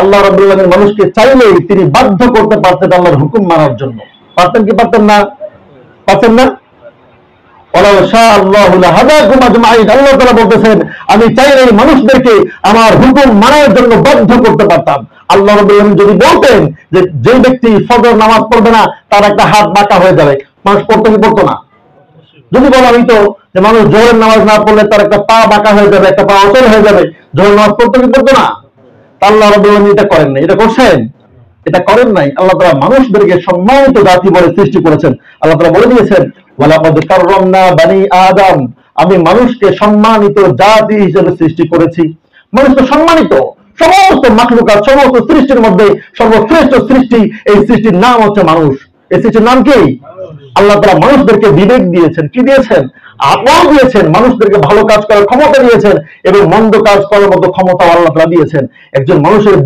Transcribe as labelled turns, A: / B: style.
A: আল্লাহ রাব্বুল আলামিন মানুষকে চাইলেই তিনি বাধ্য করতে পারতেন আল্লাহর হুকুম মানার জন্য। পারতেন কি পারতেন না? পারতেন না? ওয়ালাউ শাআল্লাহু লাহাদাকুম আজমাইন, আল্লাহ তাআলা বলতেছেন আমি চাইলেই মানুষদেরকে আমার হুকুম মানার জন্য বাধ্য করতে পারতাম। আল্লাহ রাব্বুল আলামিন যদি বলতেন যে যে ব্যক্তি ফজর নামাজ পড়বে না তার একটা হাত বাঁকা হয়ে যাবে, মানুষ পড়তো কি পড়তো না? যদি বলা হইতো যে মানুষ জোহরের নামাজ না পড়লে তার একটা পা বাঁকা হয়ে যাবে, একটা পা অচল হয়ে যাবে, জোহরের নামাজ পড়তো কি পড়তো না? আল্লাহ রাব্বুল আলামিন এটা করেন নাই। এটা করছেন? এটা করেন নাই। আল্লাহ তাআলা মানুষদেরকে সম্মানিত জাতি বলে সৃষ্টি করেছেন। আল্লাহ তাআলা বলে দিয়েছেন ওয়ালাকাদ কাররামনা বানি আদম, আমি মানুষকে সম্মানিত জাতি হিসেবে সৃষ্টি করেছি। মানুষ তো সম্মানিত, সমস্ত মাখলুকাত, সমস্ত সৃষ্টির মধ্যে সর্বশ্রেষ্ঠ সৃষ্টি, এই সৃষ্টির নাম হচ্ছে মানুষ। এই সৃষ্টির নাম কি? আল্লাহ তাআলা মানুষদেরকে বিবেক দিয়েছেন। কি দিয়েছেন? আকল দিয়েছেন। মানুষদেরকে ভালো কাজ করার ক্ষমতা দিয়েছেন এবং মন্দ কাজ করার মতো ক্ষমতা আল্লাহ তাআলা দিয়েছেন। একজন মানুষের